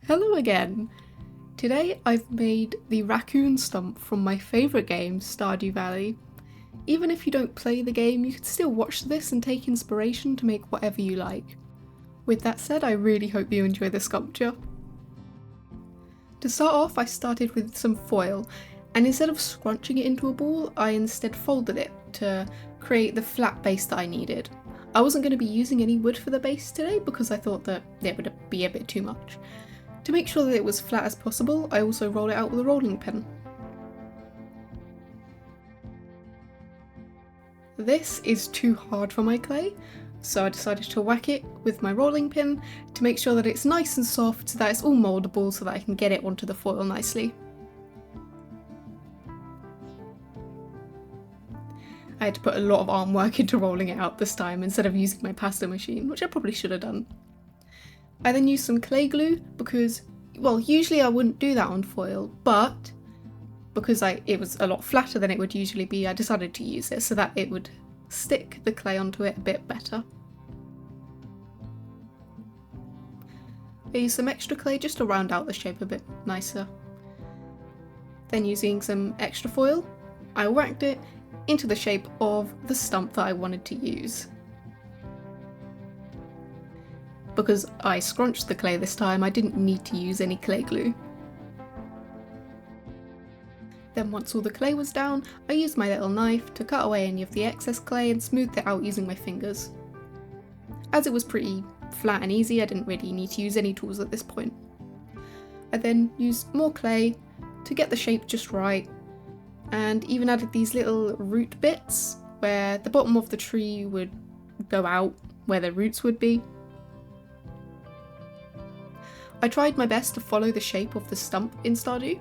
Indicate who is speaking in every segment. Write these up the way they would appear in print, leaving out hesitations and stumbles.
Speaker 1: Hello again! Today I've made the raccoon stump from my favourite game, Stardew Valley. Even if you don't play the game, you can still watch this and take inspiration to make whatever you like. With that said, I really hope you enjoy the sculpture. To start off, I started with some foil, and instead of scrunching it into a ball, I instead folded it to create the flat base that I needed. I wasn't going to be using any wood for the base today because I thought that it would be a bit too much. To make sure that it was flat as possible, I also rolled it out with a rolling pin. This is too hard for my clay, so I decided to whack it with my rolling pin to make sure that it's nice and soft so that it's all mouldable so that I can get it onto the foil nicely. I had to put a lot of arm work into rolling it out this time instead of using my pasta machine, which I probably should have done. I then used some clay glue because, well, usually I wouldn't do that on foil, but because it was a lot flatter than it would usually be, I decided to use it so that it would stick the clay onto it a bit better. I used some extra clay just to round out the shape a bit nicer. Then using some extra foil, I whacked it into the shape of the stump that I wanted to use. Because I scrunched the clay this time, I didn't need to use any clay glue. Then once all the clay was down, I used my little knife to cut away any of the excess clay and smoothed it out using my fingers. As it was pretty flat and easy, I didn't really need to use any tools at this point. I then used more clay to get the shape just right, and even added these little root bits where the bottom of the tree would go out where the roots would be. I tried my best to follow the shape of the stump in Stardew.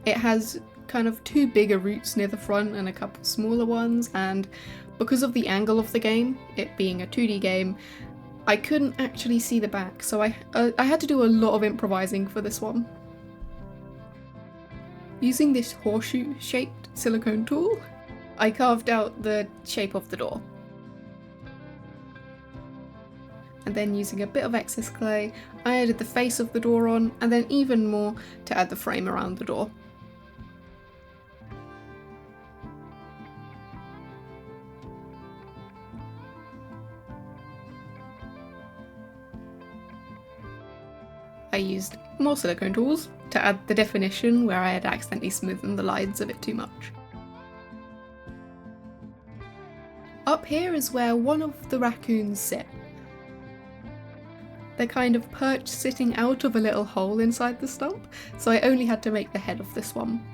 Speaker 1: It has kind of two bigger roots near the front and a couple smaller ones, and because of the angle of the game, it being a 2D game, I couldn't actually see the back, so I had to do a lot of improvising for this one. Using this horseshoe-shaped silicone tool, I carved out the shape of the door. And then using a bit of excess clay, I added the face of the door on, and then even more to add the frame around the door. I used more silicone tools to add the definition where I had accidentally smoothed the lines a bit too much. Up here is where one of the raccoons sit. They're kind of perched sitting out of a little hole inside the stump, so I only had to make the head of this one.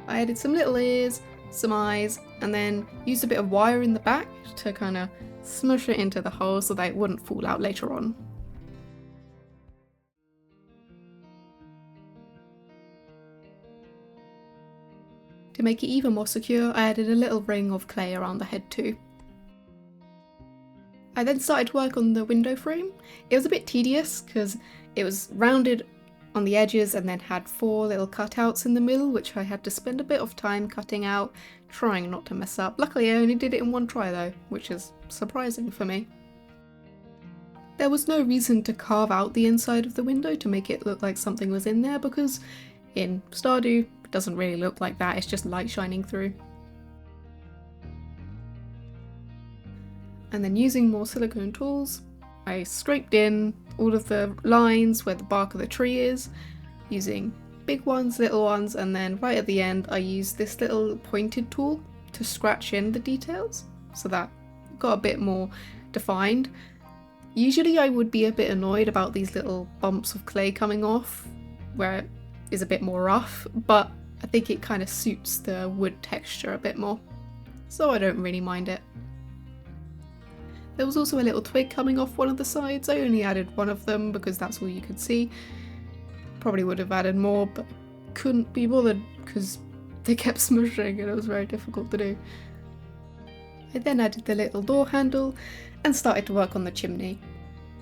Speaker 1: I added some little ears, some eyes, and then used a bit of wire in the back to kind of smush it into the hole so that it wouldn't fall out later on. To make it even more secure, I added a little ring of clay around the head too. I then started to work on the window frame. It was a bit tedious because it was rounded on the edges and then had 4 little cutouts in the middle, which I had to spend a bit of time cutting out, trying not to mess up. Luckily I only did it in one try though, which is surprising for me. There was no reason to carve out the inside of the window to make it look like something was in there, because in Stardew it doesn't really look like that, it's just light shining through. And then using more silicone tools, I scraped in all of the lines where the bark of the tree is, using big ones, little ones, and then right at the end I used this little pointed tool to scratch in the details so that it got a bit more defined. Usually I would be a bit annoyed about these little bumps of clay coming off where it is a bit more rough, but I think it kind of suits the wood texture a bit more, so I don't really mind it. There was also a little twig coming off one of the sides. I only added one of them because that's all you could see. Probably would have added more, but couldn't be bothered because they kept smushing and it was very difficult to do. I then added the little door handle and started to work on the chimney.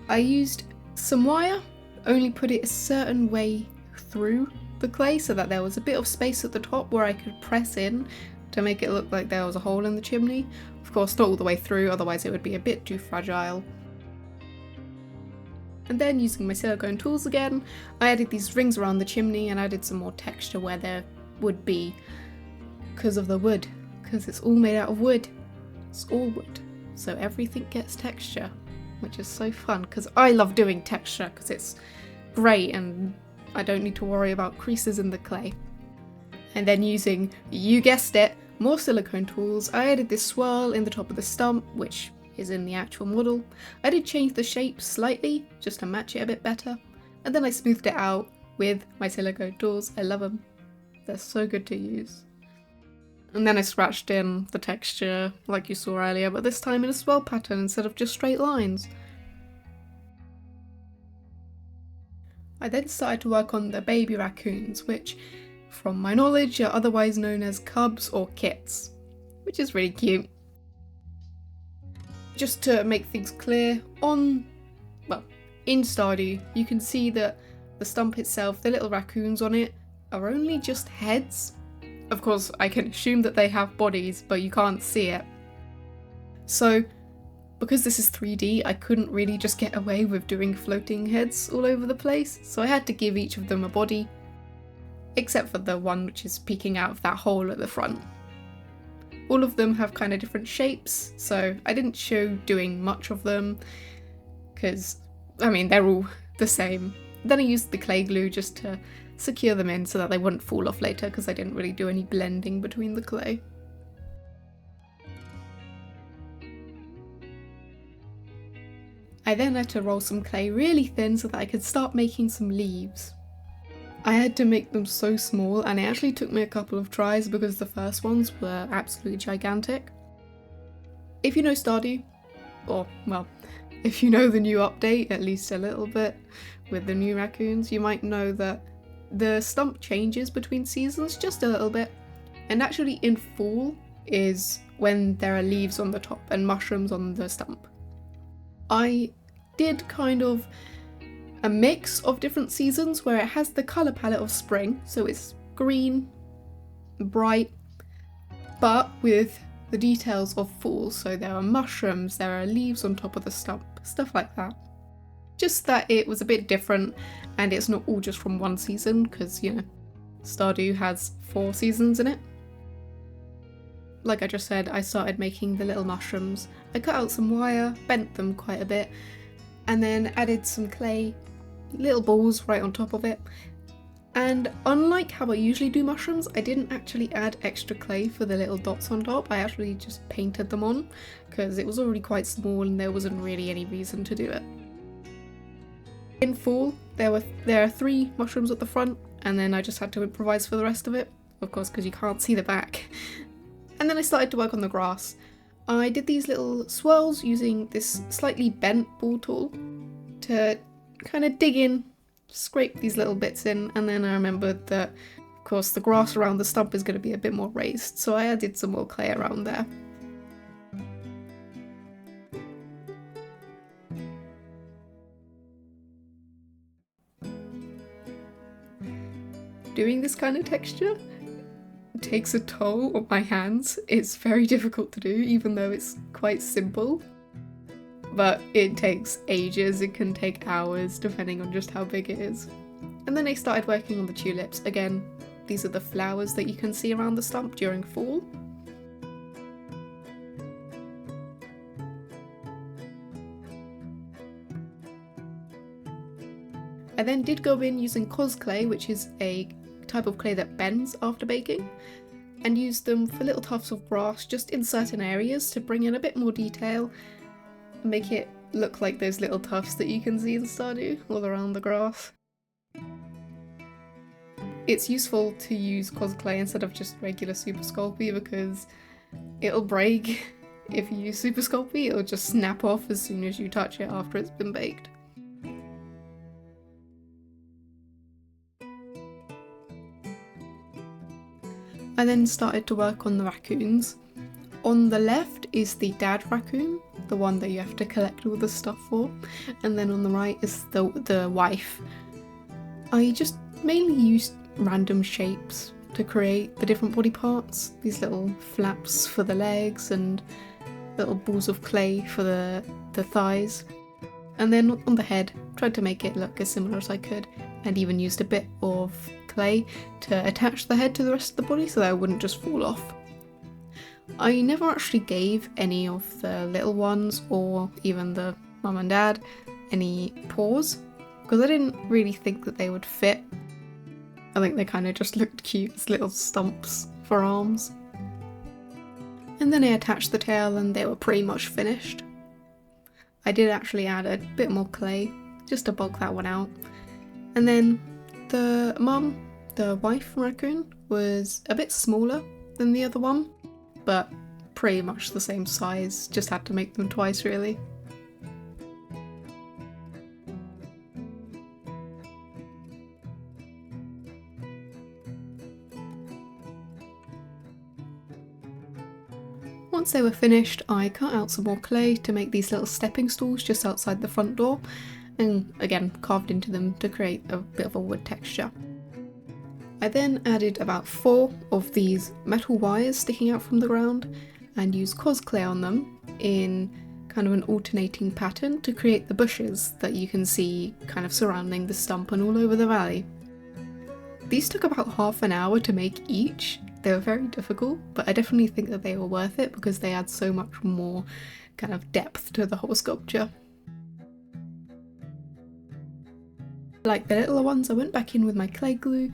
Speaker 1: I used some wire, only put it a certain way through the clay so that there was a bit of space at the top where I could press in to make it look like there was a hole in the chimney. Of course, not all the way through, otherwise it would be a bit too fragile. And then using my silicone tools again, I added these rings around the chimney and added some more texture where there would be because of the wood, because it's all made out of wood. It's all wood, so everything gets texture, which is so fun because I love doing texture because it's great and I don't need to worry about creases in the clay. And then using, you guessed it, more silicone tools, I added this swirl in the top of the stump, which is in the actual model. I did change the shape slightly just to match it a bit better, and then I smoothed it out with my silicone tools. I love them, they're so good to use. And then I scratched in the texture like you saw earlier, but this time in a swirl pattern instead of just straight lines. I then started to work on the baby raccoons, which from my knowledge are otherwise known as cubs or kits, which is really cute. Just to make things clear, in Stardew, you can see that the stump itself, the little raccoons on it, are only just heads. Of course, I can assume that they have bodies, but you can't see it. So, because this is 3D, I couldn't really just get away with doing floating heads all over the place, so I had to give each of them a body, except for the one which is peeking out of that hole at the front. All of them have kind of different shapes, so I didn't show doing much of them, because, they're all the same. Then I used the clay glue just to secure them in so that they wouldn't fall off later, because I didn't really do any blending between the clay. I then had to roll some clay really thin so that I could start making some leaves. I had to make them so small, and it actually took me a couple of tries because the first ones were absolutely gigantic. If you know Stardew, or if you know the new update at least a little bit with the new raccoons, you might know that the stump changes between seasons just a little bit, and actually in fall is when there are leaves on the top and mushrooms on the stump. I did kind of a mix of different seasons where it has the colour palette of spring, so it's green, bright, but with the details of fall, so there are mushrooms, there are leaves on top of the stump, stuff like that. Just that it was a bit different, and it's not all just from one season, because, Stardew has 4 seasons in it. Like I just said, I started making the little mushrooms. I cut out some wire, bent them quite a bit, and then added some clay, little balls right on top of it. And unlike how I usually do mushrooms, I didn't actually add extra clay for the little dots on top. I actually just painted them on, because it was already quite small and there wasn't really any reason to do it. In fall, there are 3 mushrooms at the front, and then I just had to improvise for the rest of it, of course, because you can't see the back. And then I started to work on the grass. I did these little swirls using this slightly bent ball tool to kind of dig in, scrape these little bits in, and then I remembered that, of course, the grass around the stump is going to be a bit more raised, so I added some more clay around there. Doing this kind of texture takes a toll on my hands. It's very difficult to do, even though it's quite simple. But it takes ages, it can take hours, depending on just how big it is. And then I started working on the tulips. Again, these are the flowers that you can see around the stump during fall. I then did go in using Cosclay, which is a type of clay that bends after baking, and used them for little tufts of grass just in certain areas to bring in a bit more detail and make it look like those little tufts that you can see in Stardew all around the grass. It's useful to use Cosclay instead of just regular Super Sculpey because it'll break. If you use Super Sculpey, it'll just snap off as soon as you touch it after it's been baked. I then started to work on the raccoons. On the left is the dad raccoon, the one that you have to collect all the stuff for, and then on the right is the wife. I just mainly used random shapes to create the different body parts, these little flaps for the legs and little balls of clay for the thighs. And then on the head, tried to make it look as similar as I could, and even used a bit of clay to attach the head to the rest of the body so that it wouldn't just fall off. I never actually gave any of the little ones, or even the mum and dad, any paws, because I didn't really think that they would fit. I think they kind of just looked cute as little stumps for arms. And then I attached the tail and they were pretty much finished. I did actually add a bit more clay, just to bulk that one out. And then the mum, the wife raccoon, was a bit smaller than the other one, but pretty much the same size, just had to make them twice really. Once they were finished, I cut out some more clay to make these little stepping stools just outside the front door, and again carved into them to create a bit of a wood texture. I then added about 4 of these metal wires sticking out from the ground and used Cosclay on them in kind of an alternating pattern to create the bushes that you can see kind of surrounding the stump and all over the valley. These took about half an hour to make each. They were very difficult, but I definitely think that they were worth it because they add so much more kind of depth to the whole sculpture. Like the littler ones, I went back in with my clay glue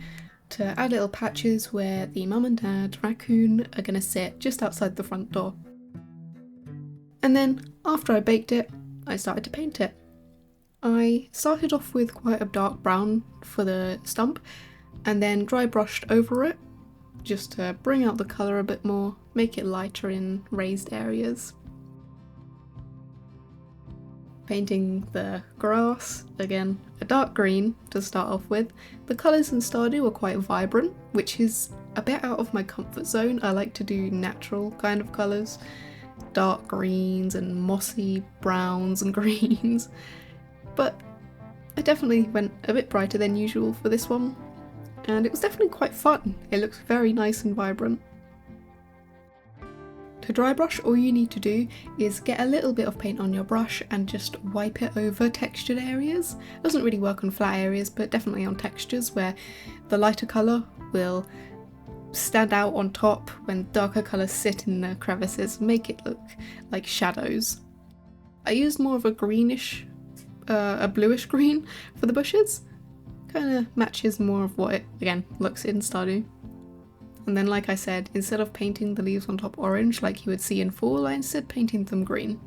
Speaker 1: to add little patches where the mum and dad raccoon are going to sit just outside the front door. And then, after I baked it, I started to paint it. I started off with quite a dark brown for the stump, and then dry brushed over it, just to bring out the colour a bit more, make it lighter in raised areas. Painting the grass, again, a dark green to start off with. The colours in Stardew were quite vibrant, which is a bit out of my comfort zone. I like to do natural kind of colours, dark greens and mossy browns and greens, but I definitely went a bit brighter than usual for this one. And it was definitely quite fun. It looks very nice and vibrant. To dry brush, all you need to do is get a little bit of paint on your brush and just wipe it over textured areas. It doesn't really work on flat areas, but definitely on textures where the lighter colour will stand out on top when darker colours sit in the crevices, make it look like shadows. I used more of a greenish, a bluish green for the bushes. Kind of matches more of what it, again, looks in Stardew. And then, like I said, instead of painting the leaves on top orange like you would see in fall, I instead painted them green.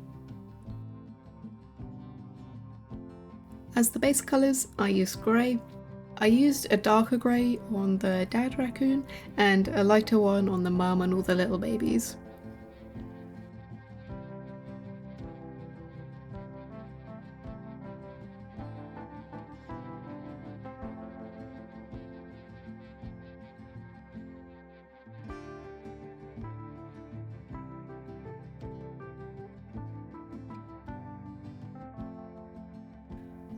Speaker 1: As the base colours, I used grey. I used a darker grey on the dad raccoon and a lighter one on the mum and all the little babies.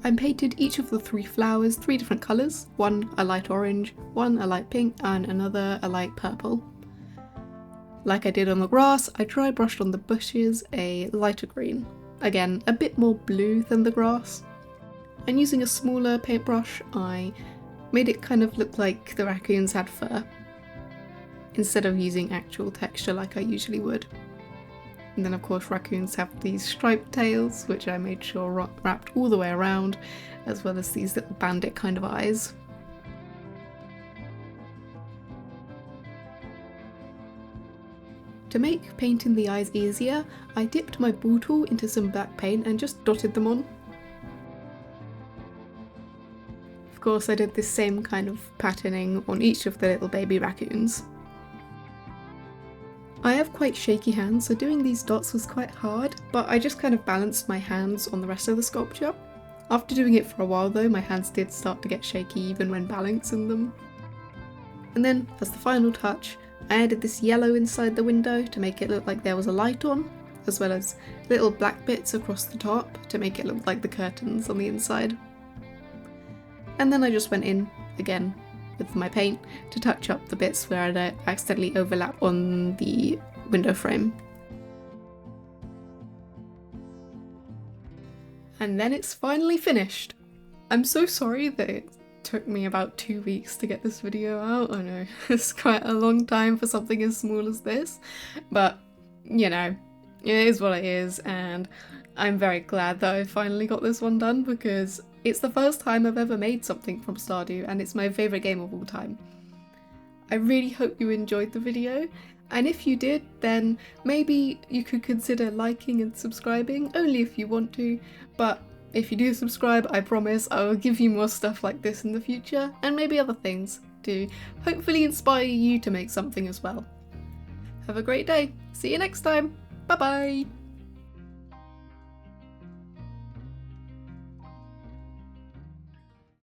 Speaker 1: I painted each of the 3 flowers 3 different colours, one a light orange, one a light pink and another a light purple. Like I did on the grass, I dry brushed on the bushes a lighter green, again a bit more blue than the grass. And using a smaller paintbrush I made it kind of look like the raccoons had fur, instead of using actual texture like I usually would. And then of course raccoons have these striped tails, which I made sure wrapped all the way around, as well as these little bandit kind of eyes. To make painting the eyes easier, I dipped my ball tool into some black paint and just dotted them on. Of course I did this same kind of patterning on each of the little baby raccoons. I have quite shaky hands, so doing these dots was quite hard, but I just kind of balanced my hands on the rest of the sculpture. After doing it for a while though, my hands did start to get shaky even when balancing them. And then, as the final touch, I added this yellow inside the window to make it look like there was a light on, as well as little black bits across the top to make it look like the curtains on the inside. And then I just went in, again, with my paint to touch up the bits where I'd accidentally overlapped on the window frame. and then it's finally finished. I'm so sorry that it took me about 2 weeks to get this video out. I know it's quite a long time for something as small as this, but you know, it is what it is, and I'm very glad that I finally got this one done because it's the first time I've ever made something from Stardew and it's my favourite game of all time. I really hope you enjoyed the video, and if you did, then maybe you could consider liking and subscribing, only if you want to, but if you do subscribe, I promise I will give you more stuff like this in the future, and maybe other things to hopefully inspire you to make something as well. Have a great day, see you next time, bye bye!